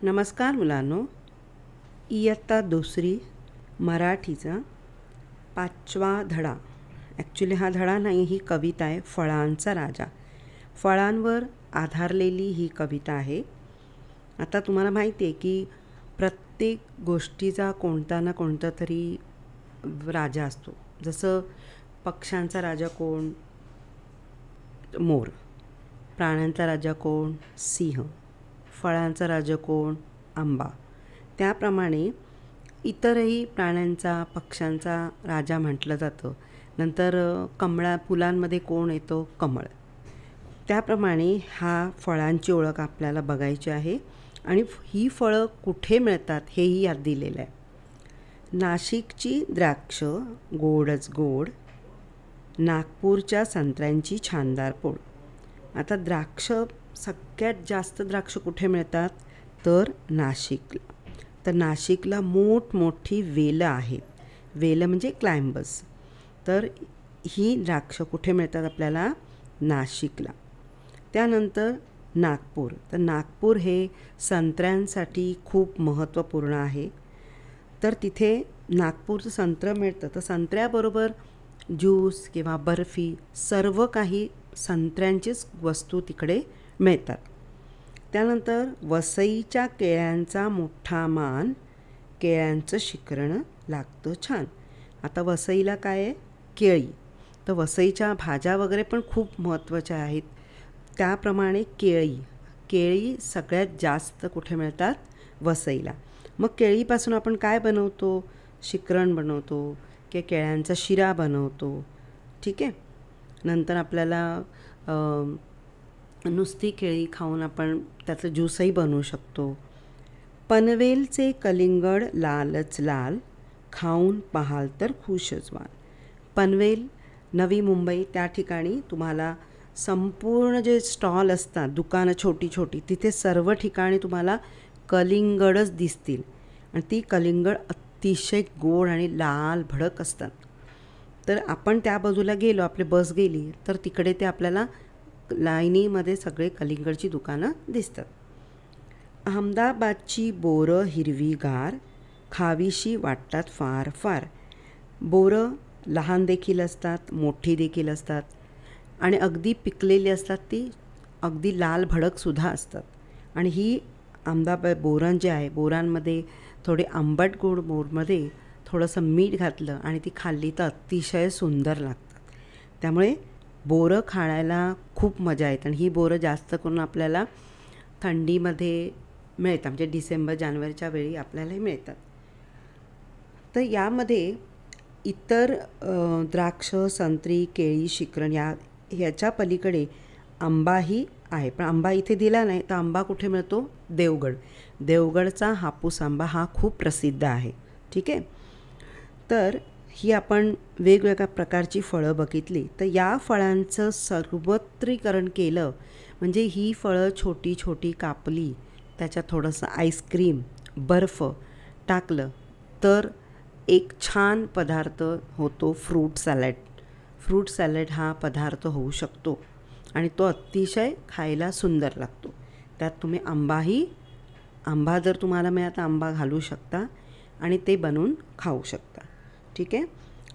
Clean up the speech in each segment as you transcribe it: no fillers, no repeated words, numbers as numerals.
नमस्कार मुलांनो, इयत्ता दुसरी मराठीचा 5वा धडा. ॲक्च्युली हा धडा नाही, ही कविता आहे. फळांचा राजा. फळांवर आधारलेली ही कविता आहे. आता तुम्हाला माहिती आहे की प्रत्येक गोष्टीचा कोणता ना कोणता तरी राजा असतो. जसं पक्ष्यांचा राजा कोण? मोर. प्राण्यांचा राजा कोण? सिंह. फळांचा राजा कोण? आंबा. त्याप्रमाणे इतरही प्राण्यांचा, पक्ष्यांचा राजा म्हटलं जातं. नंतर फुलांमध्ये कोण येतो? कमळ. त्याप्रमाणे हा फळांची ओळख आपल्याला बघायची आहे आणि ही फळं कुठे मिळतात हेही यात दिलेलं आहे. नाशिकची द्राक्ष गोडच गोड, नागपूरच्या संत्र्यांची छानदार पोड. आता द्राक्ष, सगळ्यात जास्त द्राक्ष कुठे मिळतात? तर नाशिकला. तर नाशिकला मोठमोठी वेलं आहेत. वेलं म्हणजे क्लाइंबर्स. तर ही द्राक्ष कुठे मिळतात आपल्याला? नाशिकला. त्यानंतर नागपूर. तर नागपूर हे संत्र्यांसाठी खूप महत्त्वपूर्ण आहे. तर तिथे नागपूरचं संत्रं मिळतं. तर संत्र्याबरोबर ज्यूस किंवा बर्फी सर्व काही संत्र्यांचीच वस्तू तिकडे मिळतात. त्यानंतर वसईच्या केळ्यांचा मोठा मान, केळ्यांचं शिकरण लागतं छान. आता वसईला काय आहे? केळी. तर वसईच्या भाज्या वगैरे पण खूप महत्त्वाच्या आहेत. त्याप्रमाणे केळी सगळ्यात जास्त कुठे मिळतात? वसईला. मग केळीपासून आपण काय बनवतो? शिकरण बनवतो किंवा केळ्यांचा शिरा बनवतो. ठीक आहे. नंतर आपल्याला नुसती केळी खाऊन आपण त्याचं ज्यूसही बनवू शकतो. पनवेलचे कलिंगड लालच लाल, खाऊन पाहाल तर खुशच व्हाल. पनवेल, नवी मुंबई, त्या ठिकाणी तुम्हाला संपूर्ण जे स्टॉल असतात, दुकानं छोटी छोटी, तिथे सर्व ठिकाणी तुम्हाला कलिंगडच दिसतील. आणि ती कलिंगड अतिशय गोड आणि लाल भडक असतात. तर आपण त्या बाजूला गेलो, आपली बस गेली तर तिकडे ते आपल्याला लाईनीमध्ये सगळे कलिंगडची दुकानं दिसतात. अहमदाबादची बोरं हिरवीगार, खावीशी वाटतात फार फार. बोरं लहान देखील असतात, मोठी देखील असतात आणि अगदी पिकलेली असतात. ती अगदी लाल भडकसुद्धा असतात. आणि ही अहमदाबाद बोरं जे आहे, बोरांमध्ये थोडे आंबट गोड बोरमध्ये थोडंसं मीठ घातलं आणि ती खाल्ली तर अतिशय सुंदर लागतात. त्यामुळे बोरं खायला खूप मजा येते. आणि ही बोरं जास्त करून आपल्याला थंडीमध्ये मिळतात, म्हणजे डिसेंबर जानेवारीच्या वेळी आपल्याला मिळतात. तर यामध्ये इतर द्राक्ष, संत्री, केळी, शिकरण ह्याच्या पलीकडे आंबाही आहे. पण आंबा इथे दिला नाही. तर आंबा कुठे मिळतो? देवगड. देवगडचा हापूस आंबा हा खूप प्रसिद्ध आहे. ठीक आहे. तर ही आपण वेगवेगळ्या प्रकारची फळं बघितली. तर या फळांचं सर्वत्रीकरण केलं म्हणजे ही फळं छोटी छोटी कापली, त्याच्यात थोडंसं आईस्क्रीम, बर्फ टाकलं तर एक छान पदार्थ होतो, फ्रूट सॅलड. फ्रूट सॅलड हा पदार्थ होऊ शकतो आणि तो अतिशय खायला सुंदर लागतो. त्यात तुम्ही आंबा जर तुम्हाला मिळाला आंबा घालू शकता आणि ते बनवून खाऊ शकता. ठीक आहे.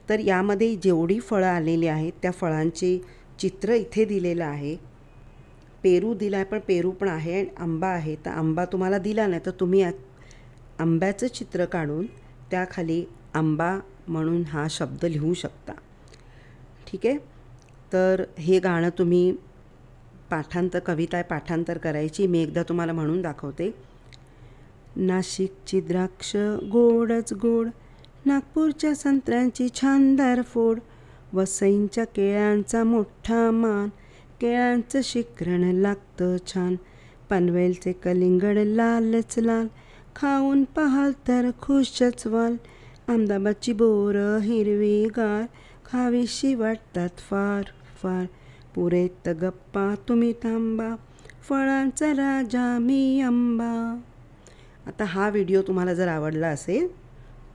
तर यामध्ये जेवढी फळं आलेली आहेत त्या फळांचे चित्र इथे दिलेलं आहे. पेरू दिला आहे, पण पेरू पण आहे आणि आंबा आहे. तर आंबा तुम्हाला दिला नाही तर तुम्ही आंब्याचं चित्र काढून त्याखाली आंबा म्हणून हा शब्द लिहू शकता. ठीक आहे. तर हे गाणं तुम्ही कविता आहे, पाठांतर करायची. मी एकदा तुम्हाला म्हणून दाखवते. नाशिकची द्राक्ष गोडच गोड, नागपूरच्या संत्र्यांची छानदार फोड, वसईच्या केळ्यांचा मोठा मान, केळ्यांचं शिकरण लागतं छान, पनवेलचे कलिंगड लालच लाल, खाऊन पाहाल तर खुशच व्हाल, अहमदाबादची बोरं हिरवीगार, खावीशी वाटतात फार फार, पुरेत गप्पा तुम्ही थांबा, फळांचा राजा मी आंबा. आता हा व्हिडिओ तुम्हाला जर आवडला असेल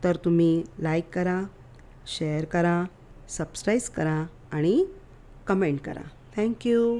तर तुम्ही लाईक करा, शेअर करा, सबस्क्राईब करा आणि कमेंट करा. थँक्यू.